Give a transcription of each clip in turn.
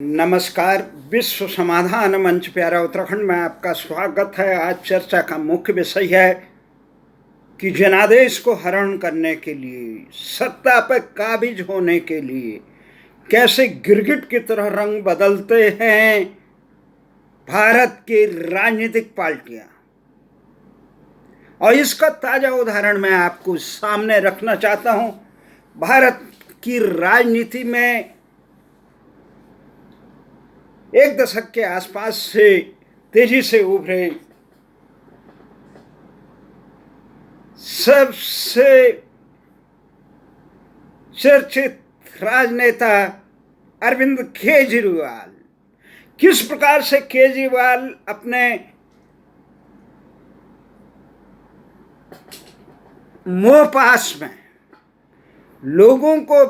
नमस्कार। विश्व समाधान मंच प्यारा उत्तराखंड में आपका स्वागत है। आज चर्चा का मुख्य विषय है कि जनादेश को हरण करने के लिए, सत्ता पर काबिज होने के लिए कैसे गिरगिट की तरह रंग बदलते हैं भारत की राजनीतिक पार्टियां। और इसका ताजा उदाहरण मैं आपको सामने रखना चाहता हूं। भारत की राजनीति में एक दशक के आसपास से तेजी से उभरे सबसे चर्चित राजनेता अरविंद केजरीवाल। किस प्रकार से केजरीवाल अपने मोहपास में लोगों को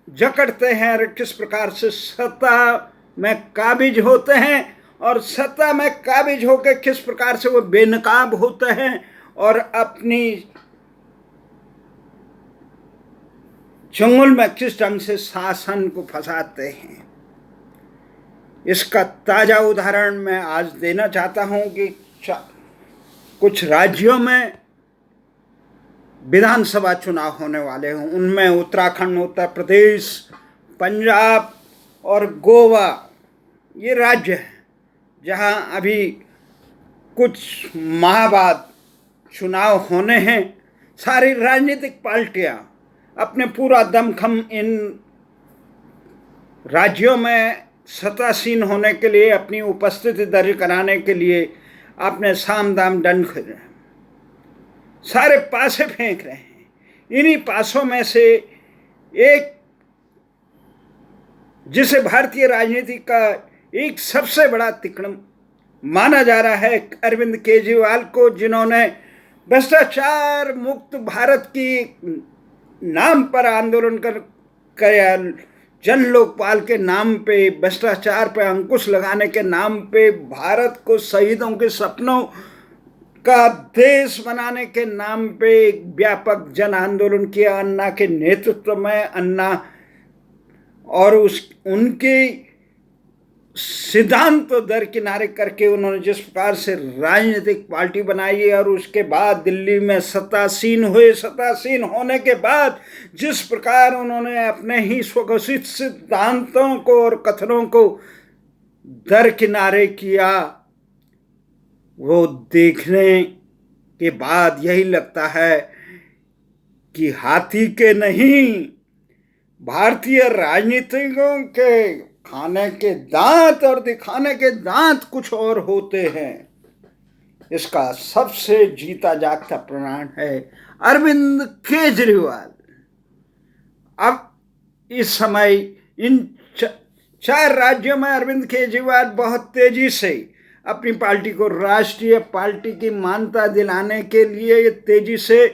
जकड़ते हैं और किस प्रकार से सत्ता में काबिज होते हैं, और सत्ता में काबिज होकर किस प्रकार से वो बेनकाब होते हैं और अपनी चंगुल में किस ढंग से शासन को फंसाते हैं। इसका ताजा उदाहरण मैं आज देना चाहता हूं कि कुछ राज्यों में विधानसभा चुनाव होने वाले हैं। उनमें उत्तराखंड, उत्तर प्रदेश, पंजाब और गोवा ये राज्य हैं जहां अभी कुछ माह बाद चुनाव होने हैं। सारी राजनीतिक पार्टियां अपने पूरा दमखम इन राज्यों में सत्तासीन होने के लिए, अपनी उपस्थिति दर्ज कराने के लिए अपने साम दाम दंड कर रहे हैं, सारे पासे फेंक रहे हैं। इन्हीं पासों में से एक, जिसे भारतीय राजनीति का एक सबसे बड़ा तिकड़म माना जा रहा है, अरविंद केजरीवाल को, जिन्होंने भ्रष्टाचार मुक्त भारत की नाम पर आंदोलन कर जन लोकपाल के नाम पे, भ्रष्टाचार पे अंकुश लगाने के नाम पे, भारत को शहीदों के सपनों का देश बनाने के नाम पे एक व्यापक जन आंदोलन किया अन्ना के नेतृत्व में। अन्ना और उनके सिद्धांत तो दरकिनारे करके उन्होंने जिस प्रकार से राजनीतिक पार्टी बनाई, और उसके बाद दिल्ली में सत्तासीन हुए, सत्तासीन होने के बाद जिस प्रकार उन्होंने अपने ही स्वघोषित सिद्धांतों को और कथनों को दरकिनारे किया, वो देखने के बाद यही लगता है कि हाथी के नहीं, भारतीय राजनीतिकों के खाने के दांत और दिखाने के दांत कुछ और होते हैं। इसका सबसे जीता जागता प्रमाण है अरविंद केजरीवाल। अब इस समय इन चार राज्यों में अरविंद केजरीवाल बहुत तेजी से अपनी पार्टी को राष्ट्रीय पार्टी की मान्यता दिलाने के लिए तेजी से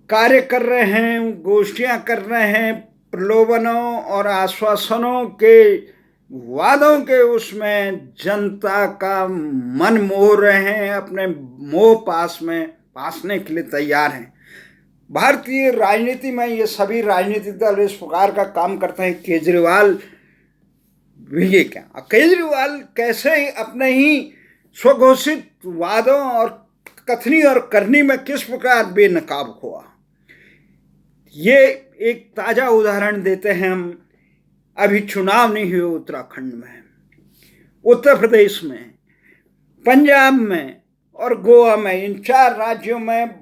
कार्य कर रहे हैं, गोष्ठियां कर रहे हैं, प्रलोभनों और आश्वासनों के, वादों के उसमें जनता का मन मोह रहे हैं, अपने मोह पास में पासने के लिए तैयार हैं। भारतीय राजनीति में ये सभी राजनीतिक दल इस प्रकार का काम करते हैं। केजरीवाल भी ये क्या, केजरीवाल कैसे अपने ही स्वघोषित वादों और कथनी और करनी में किस प्रकार बेनकाब हुआ, ये एक ताजा उदाहरण देते हैं हम। अभी चुनाव नहीं हुए उत्तराखंड में, उत्तर प्रदेश में, पंजाब में और गोवा में, इन चार राज्यों में,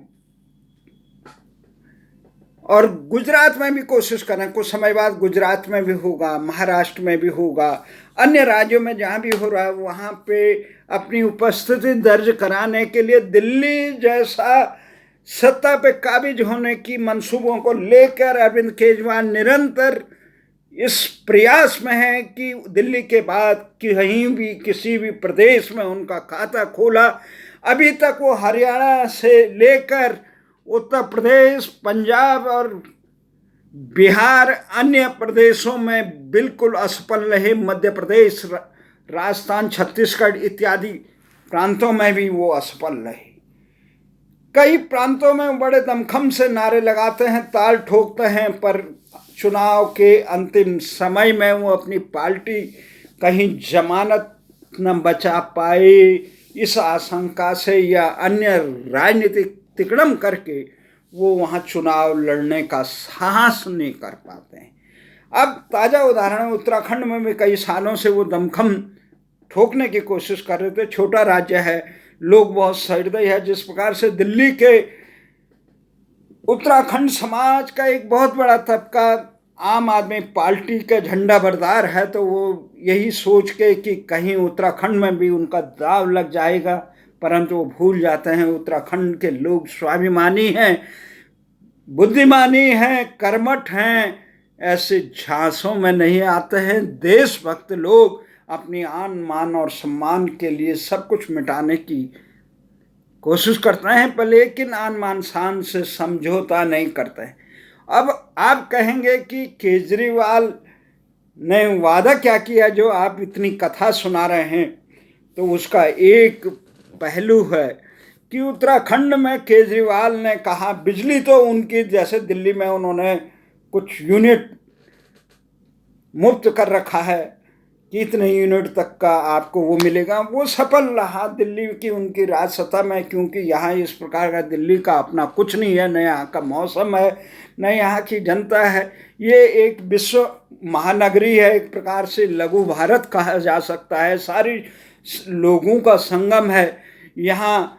और गुजरात में भी कोशिश करें। कुछ समय बाद गुजरात में भी होगा, महाराष्ट्र में भी होगा, अन्य राज्यों में जहां भी हो रहा है वहां पे अपनी उपस्थिति दर्ज कराने के लिए दिल्ली जैसा सत्ता पे काबिज होने की मंसूबों को लेकर अरविंद केजरीवाल निरंतर इस प्रयास में है कि दिल्ली के बाद कहीं भी किसी भी प्रदेश में उनका खाता खोला। अभी तक वो हरियाणा से लेकर उत्तर प्रदेश, पंजाब और बिहार, अन्य प्रदेशों में बिल्कुल असफल रहे। मध्य प्रदेश, राजस्थान, छत्तीसगढ़ इत्यादि प्रांतों में भी वो असफल रहे। कई प्रांतों में बड़े दमखम से नारे लगाते हैं, ताल ठोकते हैं, पर चुनाव के अंतिम समय में वो अपनी पार्टी कहीं जमानत न बचा पाए, इस आशंका से या अन्य राजनीतिक तिकड़म करके वो वहाँ चुनाव लड़ने का साहस नहीं कर पाते हैं। अब ताज़ा उदाहरण उत्तराखंड में भी कई सालों से वो दमखम ठोकने की कोशिश कर रहे थे। छोटा राज्य है, लोग बहुत सहृदय है। जिस प्रकार से दिल्ली के उत्तराखंड समाज का एक बहुत बड़ा तबका आम आदमी पार्टी का झंडा बरदार है, तो वो यही सोच के कि कहीं उत्तराखंड में भी उनका दाव लग जाएगा, परंतु वो भूल जाते हैं उत्तराखंड के लोग स्वाभिमानी हैं, बुद्धिमानी हैं, कर्मठ हैं, ऐसे झांसों में नहीं आते हैं। देशभक्त लोग अपनी आन मान और सम्मान के लिए सब कुछ मिटाने की कोशिश करते हैं, पर लेकिन आन मान शान से समझौता नहीं करते हैं। अब आप कहेंगे कि केजरीवाल ने वादा क्या किया जो आप इतनी कथा सुना रहे हैं, तो उसका एक पहलू है कि उत्तराखंड में केजरीवाल ने कहा बिजली तो उनकी, जैसे दिल्ली में उन्होंने कुछ यूनिट मुफ्त कर रखा है कि इतने यूनिट तक का आपको वो मिलेगा, वो सफल रहा दिल्ली की उनकी राज सत्ता में, क्योंकि यहाँ इस प्रकार का दिल्ली का अपना कुछ नहीं है, न यहाँ का मौसम है, न यहाँ की जनता है। ये एक विश्व महानगरी है, एक प्रकार से लघु भारत कहा जा सकता है, सारी लोगों का संगम है। यहाँ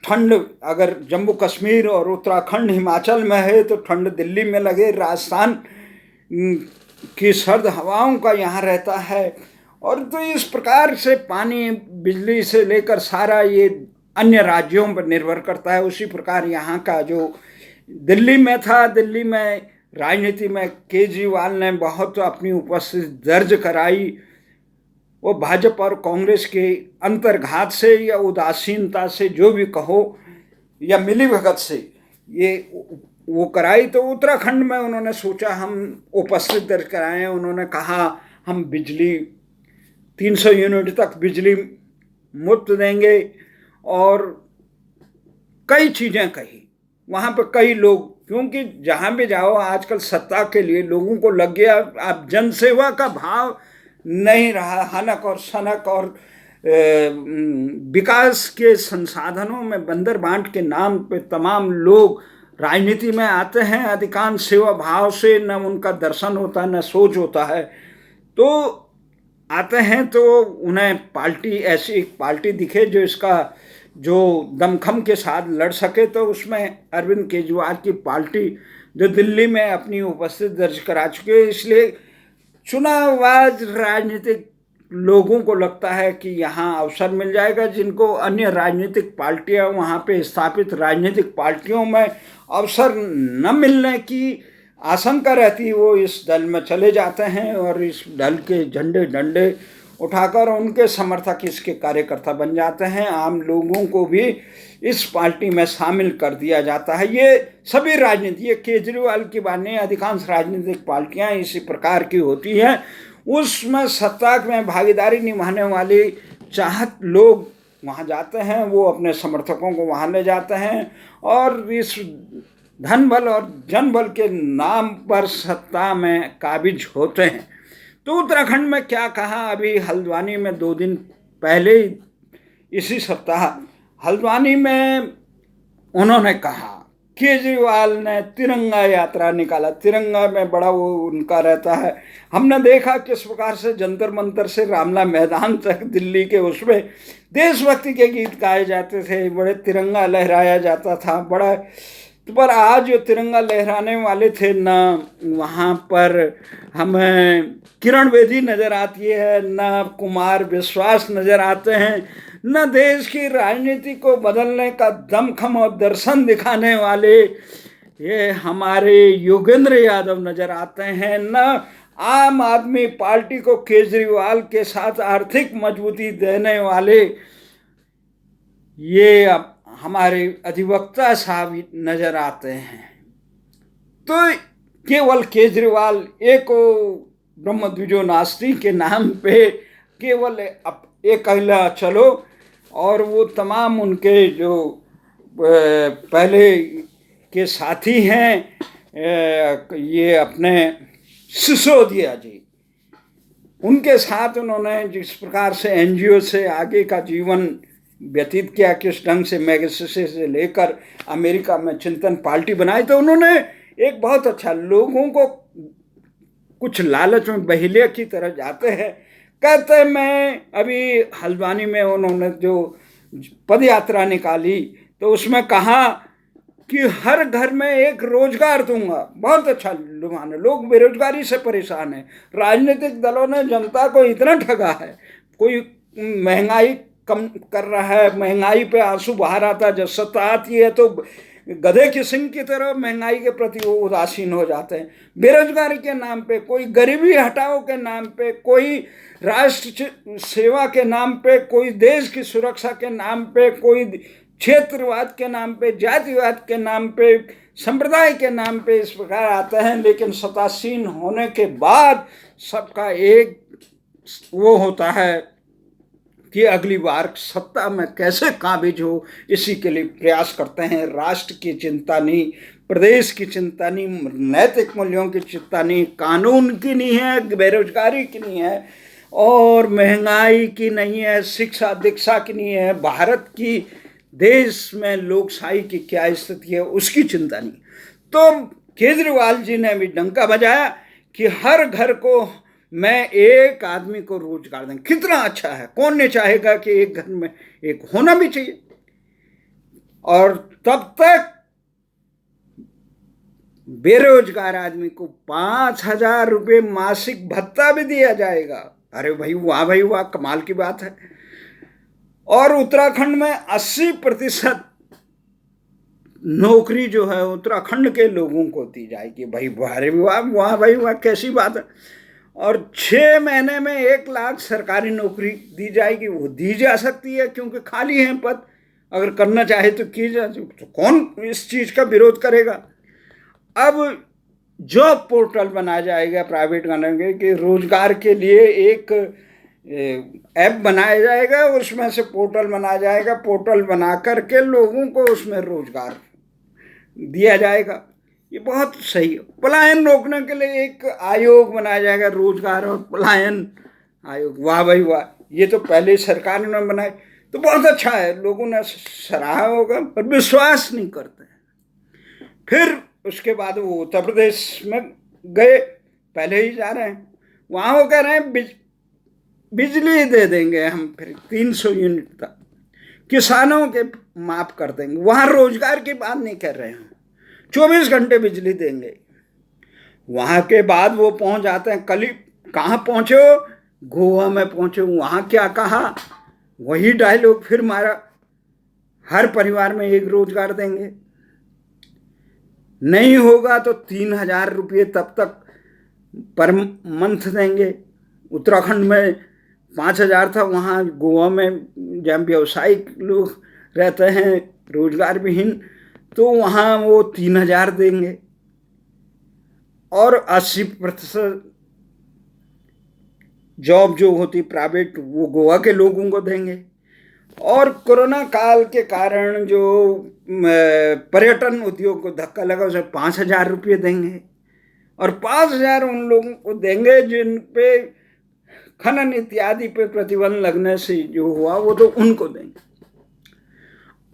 ठंड अगर जम्मू कश्मीर और उत्तराखंड हिमाचल में है तो ठंड दिल्ली में लगे, राजस्थान की सर्द हवाओं का यहाँ रहता है। और तो इस प्रकार से पानी बिजली से लेकर सारा ये अन्य राज्यों पर निर्भर करता है। उसी प्रकार यहाँ का जो दिल्ली में था, दिल्ली में राजनीति में केजरीवाल ने बहुत अपनी उपस्थिति दर्ज कराई। वो भाजपा और कांग्रेस के अंतर्घात से या उदासीनता से जो भी कहो, या मिलीभगत से ये वो कराई। तो उत्तराखंड में उन्होंने सोचा हम उपस्थित दर्ज कराएं। उन्होंने कहा हम बिजली 300 यूनिट तक बिजली मुफ्त देंगे, और कई चीज़ें कही। वहाँ पर कई लोग, क्योंकि जहाँ भी जाओ आजकल सत्ता के लिए लोगों को लग गया, अब जनसेवा का भाव नहीं रहा। हनक और सनक और विकास के संसाधनों में बंदर बांट के नाम पे तमाम लोग राजनीति में आते हैं, अधिकांश सेवा भाव से, न उनका दर्शन होता है न सोच होता है। तो आते हैं तो उन्हें पार्टी, ऐसी एक पार्टी दिखे जो इसका जो दमखम के साथ लड़ सके, तो उसमें अरविंद केजरीवाल की पार्टी जो दिल्ली में अपनी उपस्थिति दर्ज करा चुके। इसलिए चुनावबाज राजनीतिक लोगों को लगता है कि यहाँ अवसर मिल जाएगा, जिनको अन्य राजनीतिक पार्टियाँ वहाँ पे स्थापित राजनीतिक पार्टियों में अवसर न मिलने की आशंका रहती, वो इस दल में चले जाते हैं और इस दल के झंडे डंडे उठाकर उनके समर्थक, इसके कार्यकर्ता बन जाते हैं। आम लोगों को भी इस पार्टी में शामिल कर दिया जाता है। ये सभी राजनीति, ये केजरीवाल की बात नहीं, अधिकांश राजनीतिक पार्टियां इसी प्रकार की होती हैं। उसमें सत्ता में भागीदारी निभाने वाले चाहत लोग वहाँ जाते हैं, वो अपने समर्थकों को वहाँ ले जाते हैं और इस धन बल और जनबल के नाम पर सत्ता में काबिज होते हैं। तो उत्तराखंड में क्या कहा, अभी हल्द्वानी में 2 दिन पहले इसी सप्ताह हल्द्वानी में उन्होंने कहा, केजरीवाल ने तिरंगा यात्रा निकाला। तिरंगा में बड़ा वो उनका रहता है। हमने देखा किस प्रकार से जंतर मंतर से रामला मैदान तक दिल्ली के उसमें देशभक्ति के गीत गाए जाते थे, बड़े तिरंगा लहराया जाता था बड़ा। पर आज जो तिरंगा लहराने वाले थे ना, वहाँ पर हमें किरण बेदी नज़र आती है, ना कुमार विश्वास नज़र आते हैं, न देश की राजनीति को बदलने का दमखम और दर्शन दिखाने वाले ये हमारे योगेंद्र यादव नज़र आते हैं, न आम आदमी पार्टी को केजरीवाल के साथ आर्थिक मजबूती देने वाले ये अब हमारे अधिवक्ता साहब नज़र आते हैं। तो केवल केजरीवाल एक ब्रह्मद्विजो नास्ति के नाम पे केवल एक कहला चलो, और वो तमाम उनके जो पहले के साथी हैं, ये अपने सिसोदिया जी, उनके साथ उन्होंने जिस प्रकार से एनजीओ से आगे का जीवन व्यतीत किया, किस ढंग से मैगसेसे से लेकर अमेरिका में चिंतन पार्टी बनाई, तो उन्होंने एक बहुत अच्छा, लोगों को कुछ लालच में बहेलिया की तरह जाते हैं, कहते हैं मैं अभी हल्द्वानी में उन्होंने जो पद यात्रा निकाली तो उसमें कहा कि हर घर में एक रोजगार दूंगा। बहुत अच्छा लुभान है, लोग बेरोजगारी से परेशान हैं, राजनीतिक दलों ने जनता को इतना ठगा है, कोई महंगाई कम कर रहा है, महंगाई पे आंसू बहा रहा था, जब सत्ता आती है तो गधे की सिंह की तरह महंगाई के प्रति वो उदासीन हो जाते हैं। बेरोजगारी के नाम पे, कोई गरीबी हटाओ के नाम पे, कोई राष्ट्र सेवा के नाम पे, कोई देश की सुरक्षा के नाम पे, कोई क्षेत्रवाद के नाम पे, जातिवाद के नाम पे, संप्रदाय के नाम पे इस प्रकार आते हैं। लेकिन सत्तासीन होने के बाद सबका एक वो होता है कि अगली बार सत्ता में कैसे काबिज हो, इसी के लिए प्रयास करते हैं। राष्ट्र की चिंता नहीं, प्रदेश की चिंता नहीं, नैतिक मूल्यों की चिंता नहीं, कानून की नहीं है, बेरोजगारी की नहीं है, और महंगाई की नहीं है, शिक्षा दीक्षा की नहीं है, भारत की देश में लोकशाही की क्या स्थिति है उसकी चिंता नहीं। तो केजरीवाल जी ने भी डंका बजाया कि हर घर को मैं एक आदमी को रोजगार दें। कितना अच्छा है, कौन नहीं चाहेगा कि एक घर में एक होना भी चाहिए। और तब तक बेरोजगार आदमी को 5,000 रुपये मासिक भत्ता भी दिया जाएगा। अरे भाई वाह, भाई वाह, कमाल की बात है। और उत्तराखंड में 80% नौकरी जो है उत्तराखंड के लोगों को दी जाएगी। भाई अरे वाह वाह, भाई वाह, कैसी बात है। और 6 महीने में 1 लाख सरकारी नौकरी दी जाएगी। वो दी जा सकती है क्योंकि खाली है पद, अगर करना चाहे तो की जा, तो कौन इस चीज़ का विरोध करेगा। अब जॉब पोर्टल बनाया जाएगा प्राइवेट बनाएंगे कि रोजगार के लिए एक ऐप बनाया जाएगा, उसमें से पोर्टल बनाया जाएगा, पोर्टल बना करके लोगों को उसमें रोजगार दिया जाएगा। ये बहुत सही है। पलायन रोकने के लिए एक आयोग बनाया जाएगा, रोजगार और पलायन आयोग। वाह भाई वाह, ये तो पहले सरकार ने बनाए, तो बहुत अच्छा है, लोगों ने सराहा होगा, पर विश्वास नहीं करते। फिर उसके बाद वो उत्तर प्रदेश में गए, पहले ही जा रहे हैं, वहाँ वो कह रहे हैं बिजली दे देंगे हम फिर 300 यूनिट तक, किसानों के माफ कर देंगे। वहाँ रोजगार की बात नहीं कर रहे हैं, 24 घंटे बिजली देंगे। वहाँ के बाद वो पहुँच जाते हैं, कल ही कहाँ पहुँचे हो, गोवा में पहुँचे। वहाँ क्या कहा, वही डायलॉग फिर मारा, हर परिवार में एक रोजगार देंगे, नहीं होगा तो 3,000 रुपये तब तक पर मंथ देंगे। उत्तराखंड में 5,000 था, वहाँ गोवा में जहाँ व्यावसायिक लोग रहते हैं रोजगार विहीन, तो वहाँ वो 3,000 देंगे। और 80% जॉब जो होती प्राइवेट वो गोवा के लोगों को देंगे। और कोरोना काल के कारण जो पर्यटन उद्योग को धक्का लगा, उसे 5,000 रुपये देंगे। और 5,000 उन लोगों को देंगे जिन पे खनन इत्यादि पे प्रतिबंध लगने से जो हुआ, वो तो उनको देंगे।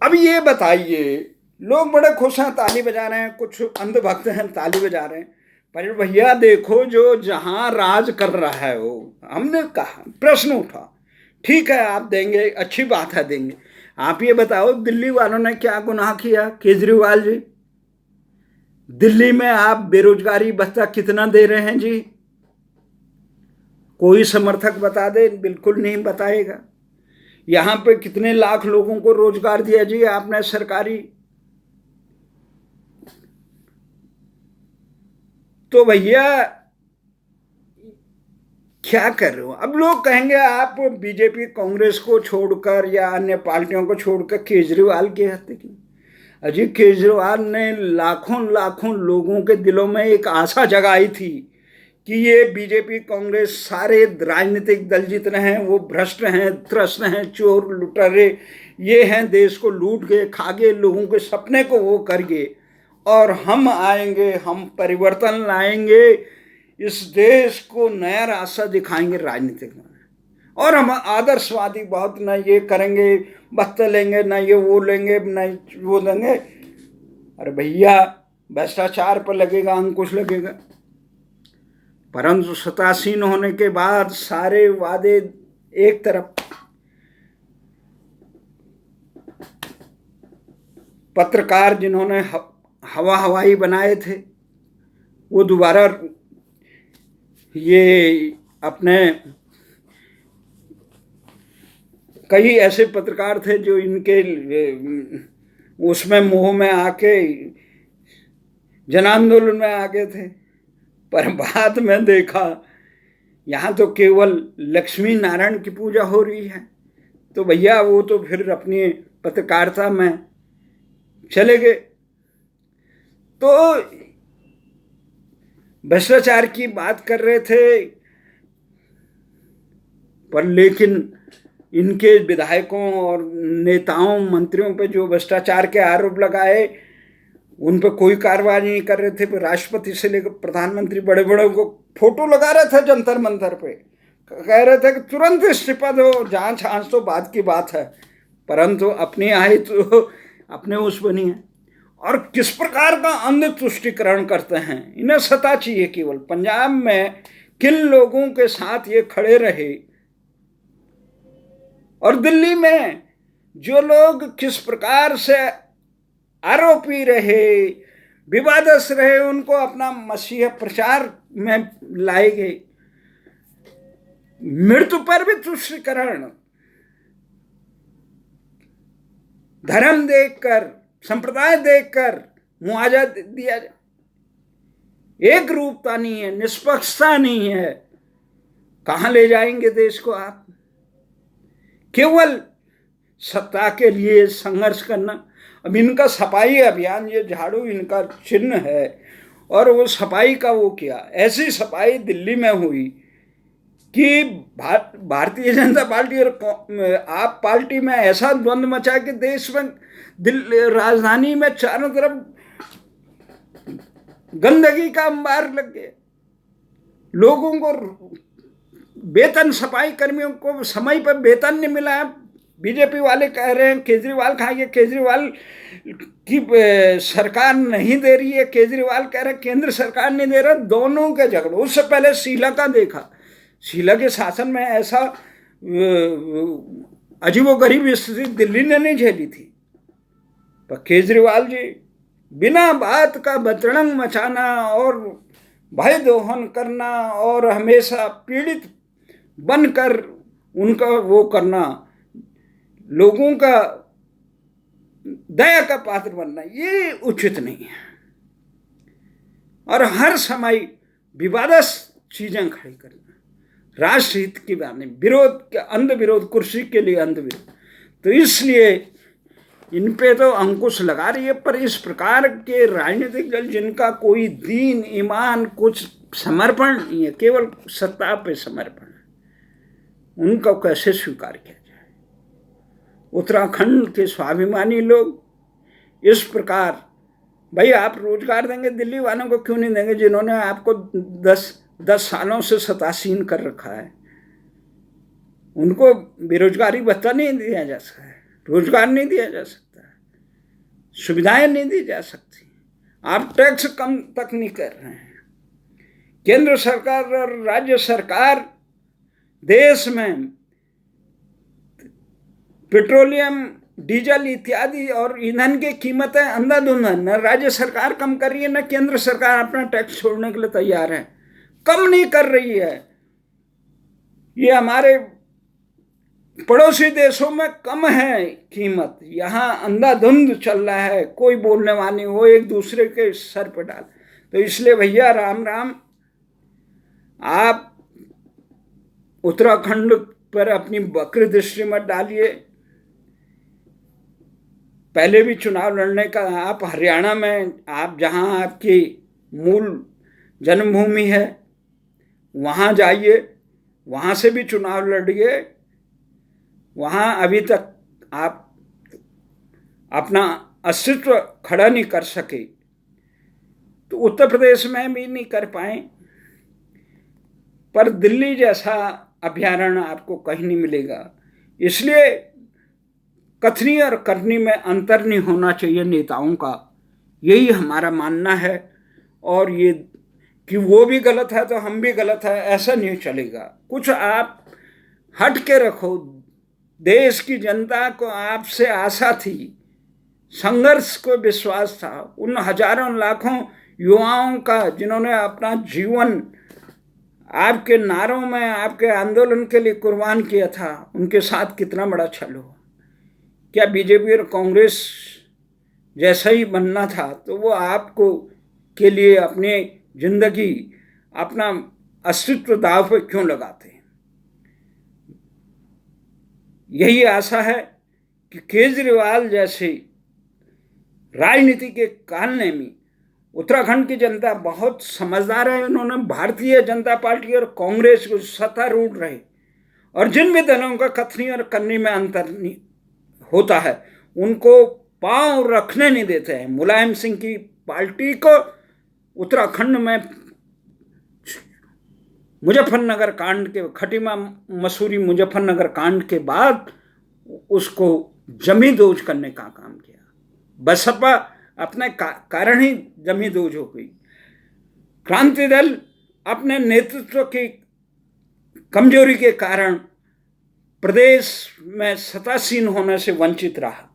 अब ये बताइए, लोग बड़े खुश हैं, ताली बजा रहे हैं, कुछ अंधभक्त हैं ताली बजा रहे हैं, पर भैया देखो जो जहां राज कर रहा है वो, हमने कहा प्रश्न उठा, ठीक है आप देंगे, अच्छी बात है देंगे। आप ये बताओ दिल्ली वालों ने क्या गुनाह किया? केजरीवाल जी, दिल्ली में आप बेरोजगारी भत्ता कितना दे रहे हैं जी? कोई समर्थक बता दे? बिल्कुल नहीं बताएगा। यहाँ पे कितने लाख लोगों को रोजगार दिया जी आपने सरकारी? तो भैया क्या कर रहे हो? अब लोग कहेंगे आप बीजेपी कांग्रेस को छोड़कर या अन्य पार्टियों को छोड़कर केजरीवाल की हत्या की। अजी केजरीवाल ने लाखों लाखों लोगों के दिलों में एक आशा जगाई थी कि ये बीजेपी कांग्रेस सारे राजनीतिक दल जितने हैं वो भ्रष्ट हैं, त्रस्त हैं, चोर लुटेरे, ये हैं, देश को लूट गए, खा गए, लोगों के सपने को वो कर गए, और हम आएंगे, हम परिवर्तन लाएंगे, इस देश को नया रास्ता दिखाएंगे राजनीतिक में। और हम आदर्शवादी बहुत, ना ये करेंगे, बत्ते लेंगे, ना ये वो लेंगे, ना वो देंगे। अरे भैया, भ्रष्टाचार पर लगेगा अंकुश लगेगा। परंतु सत्तासीन होने के बाद सारे वादे एक तरफ, पत्रकार जिन्होंने हवा हवाई बनाए थे वो दोबारा ये अपने, कई ऐसे पत्रकार थे जो इनके उसमें मोह में आके जन आंदोलन में आ गए थे। पर बाद में देखा यहाँ तो केवल लक्ष्मी नारायण की पूजा हो रही है, तो भैया वो तो फिर अपनी पत्रकारिता में चले गए। तो भ्रष्टाचार की बात कर रहे थे, पर लेकिन इनके विधायकों और नेताओं मंत्रियों पे जो भ्रष्टाचार के आरोप लगाए उन पर कोई कार्रवाई नहीं कर रहे थे। राष्ट्रपति से लेकर प्रधानमंत्री बड़े बड़े को फोटो लगा रहे थे जंतर मंतर पे, कह रहे थे कि तुरंत इस्तीफा दो, जांच आंच तो बात की बात है, परंतु अपनी आई तो अपने उस बनी है। और किस प्रकार का अंध तुष्टिकरण करते हैं, इन्हें सत्ता चाहिए केवल। पंजाब में किन लोगों के साथ ये खड़े रहे और दिल्ली में जो लोग किस प्रकार से आरोपी रहे, विवादस रहे, उनको अपना मसीह प्रचार में लाए गए। मृत्यु पर भी तुष्टिकरण, धर्म देखकर, संप्रदाय देखकर मुआवजा दिया जाए। एक रूपता नहीं है, निष्पक्षता नहीं है। कहां ले जाएंगे देश को आप? केवल सत्ता के लिए संघर्ष करना। अब इनका सफाई अभियान, ये झाड़ू इनका चिन्ह है, और वो सफाई का वो किया। ऐसी सफाई दिल्ली में हुई कि भारतीय जनता पार्टी और आप पार्टी में ऐसा द्वंद्व मचा कि देश में, दिल्ली राजधानी में चारों तरफ गंदगी का अंबार लग गया। लोगों को वेतन, सफाई कर्मियों को समय पर वेतन नहीं मिला। बीजेपी वाले कह रहे हैं केजरीवाल खाएंगे, केजरीवाल की सरकार नहीं दे रही है, केजरीवाल कह रहे हैं केंद्र सरकार नहीं दे रहा। दोनों के झगड़े। उससे पहले शीला का देखा, शीला के शासन में ऐसा अजीबोगरीब स्थिति दिल्ली ने नहीं झेली थी। पर केजरीवाल जी बिना बात का बतरंग मचाना और भय दोहन करना और हमेशा पीड़ित बनकर उनका वो करना, लोगों का दया का पात्र बनना, ये उचित नहीं है। और हर समय विवादास्पद चीजें खड़ी करना, राष्ट्रहित की बात नहीं, विरोध के अंध विरोध, कुर्सी के लिए अंध विरोध। तो इसलिए इन पे तो अंकुश लगा रही है। पर इस प्रकार के राजनीतिक दल जिनका कोई दीन ईमान, कुछ समर्पण नहीं है, केवल सत्ता पे समर्पण है, उनका कैसे स्वीकार किया जाए? उत्तराखंड के स्वाभिमानी लोग इस प्रकार, भाई आप रोजगार देंगे दिल्ली वालों को, क्यों नहीं देंगे जिन्होंने आपको 10 सालों से सत्तासीन कर रखा है? उनको बेरोजगारी भत्ता नहीं दिया जा सकता है, रोजगार नहीं दिया जा सकता, सुविधाएं नहीं दी जा सकती। आप टैक्स कम तक नहीं कर रहे हैं। केंद्र सरकार और राज्य सरकार देश में पेट्रोलियम, डीजल इत्यादि और ईंधन की कीमतें अंधाधुंध, न राज्य सरकार कम कर रही है, न केंद्र सरकार अपना टैक्स छोड़ने के लिए तैयार है। कम नहीं कर रही है। ये हमारे पड़ोसी देशों में कम है कीमत, यहाँ अंधाधुंध चल रहा है, कोई बोलने वाली हो, एक दूसरे के सर पर डाल। तो इसलिए भैया राम राम, आप उत्तराखंड पर अपनी वक्र दृष्टि मत डालिए। पहले भी चुनाव लड़ने का, आप हरियाणा में, आप जहां आपकी मूल जन्मभूमि है वहां जाइए, वहां से भी चुनाव लड़िए। वहां अभी तक आप अपना अस्तित्व खड़ा नहीं कर सके, तो उत्तर प्रदेश में भी नहीं कर पाए। पर दिल्ली जैसा अभयारण्य आपको कहीं नहीं मिलेगा। इसलिए कथनी और करनी में अंतर नहीं होना चाहिए नेताओं का, यही हमारा मानना है। और ये कि वो भी गलत है तो हम भी गलत है, ऐसा नहीं चलेगा। कुछ आप हट के रखो। देश की जनता को आपसे आशा थी, संघर्ष को विश्वास था। उन हजारों लाखों युवाओं का जिन्होंने अपना जीवन आपके नारों में, आपके आंदोलन के लिए कुर्बान किया था, उनके साथ कितना बड़ा छल हुआ। क्या बीजेपी और कांग्रेस जैसा ही बनना था तो वो आपको के लिए अपनी जिंदगी, अपना अस्तित्व दांव पे क्यों लगाते हैं? यही आशा है कि केजरीवाल जैसे राजनीति के कालने में उत्तराखंड की जनता बहुत समझदार है। उन्होंने भारतीय जनता पार्टी और कांग्रेस को सत्तारूढ़ रहे, और जिन भी दलों का कथनी और करनी में अंतर होता है उनको पांव रखने नहीं देते हैं। मुलायम सिंह की पार्टी को उत्तराखंड में मुजफ्फरनगर कांड के, खटीमा मसूरी मुजफ्फरनगर कांड के बाद उसको जमींदोज करने का काम किया। बसपा अपने कारण ही जमींदोज हो गई। क्रांति दल अपने नेतृत्व की कमजोरी के कारण प्रदेश में सत्तासीन होने से वंचित रहा,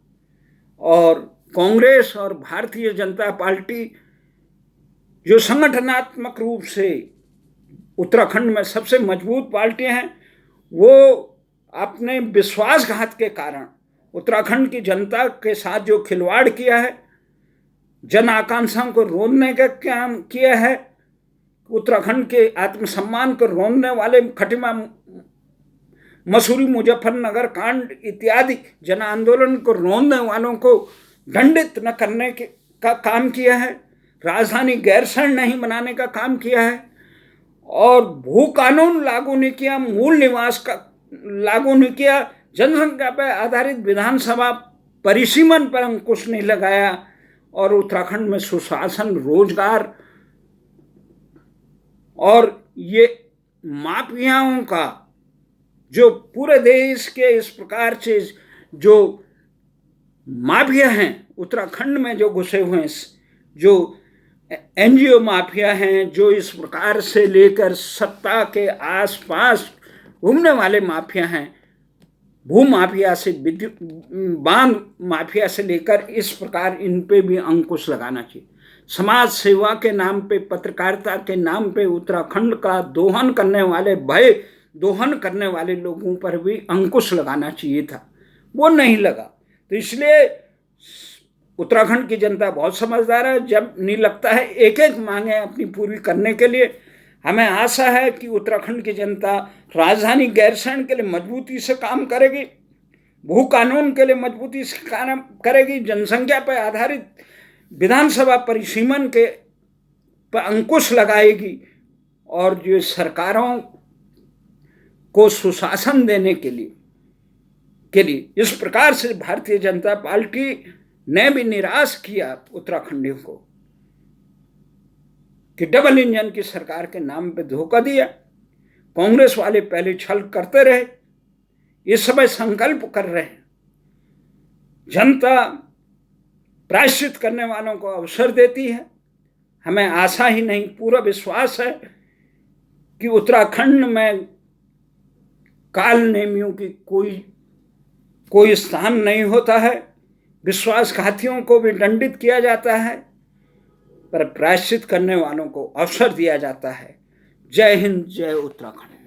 और कांग्रेस और भारतीय जनता पार्टी जो संगठनात्मक रूप से उत्तराखंड में सबसे मजबूत पार्टियां हैं, वो अपने विश्वासघात के कारण उत्तराखंड की जनता के साथ जो खिलवाड़ किया है, जन आकांक्षाओं को रोनने का काम किया है, उत्तराखंड के आत्मसम्मान को रोनने वाले खटीमा मसूरी मुजफ्फरनगर कांड इत्यादि जन आंदोलन को रोनने वालों को दंडित न करने का काम किया है, राजधानी गैरसैंण नहीं बनाने का काम किया है, और भू कानून लागू नहीं किया, मूल निवास का लागू नहीं किया, जनसंख्या पर आधारित विधानसभा परिसीमन पर अंकुश नहीं लगाया, और उत्तराखंड में सुशासन, रोजगार और ये माफियाओं का जो पूरे देश के इस प्रकार से जो माफिया हैं उत्तराखंड में जो घुसे हुए हैं, जो एनजीओ माफिया हैं, जो इस प्रकार से लेकर सत्ता के आसपास घूमने वाले माफिया हैं, भू माफिया से विद्युत बांध माफिया से लेकर इस प्रकार इन पे भी अंकुश लगाना चाहिए। समाज सेवा के नाम पे, पत्रकारिता के नाम पे उत्तराखंड का दोहन करने वाले, भय दोहन करने वाले लोगों पर भी अंकुश लगाना चाहिए था, वो नहीं लगा। तो इसलिए उत्तराखंड की जनता बहुत समझदार है। जब नहीं लगता है एक एक मांगे अपनी पूरी करने के लिए, हमें आशा है कि उत्तराखंड की जनता राजधानी गैरसैंण के लिए मजबूती से काम करेगी, भू कानून के लिए मजबूती से काम करेगी, जनसंख्या पर आधारित विधानसभा परिसीमन के पर अंकुश लगाएगी, और जो सरकारों को सुशासन देने के लिए इस प्रकार से भारतीय जनता पार्टी ने भी निराश किया उत्तराखंडियों को कि डबल इंजन की सरकार के नाम पे धोखा दिया। कांग्रेस वाले पहले छल करते रहे, इस समय संकल्प कर रहे हैं। जनता प्रायश्चित करने वालों को अवसर देती है। हमें आशा ही नहीं, पूरा विश्वास है कि उत्तराखंड में काल नेमियों की कोई स्थान नहीं होता है। विश्वासघातियों को भी दंडित किया जाता है, पर प्रायश्चित करने वालों को अवसर दिया जाता है। जय हिंद, जय उत्तराखंड।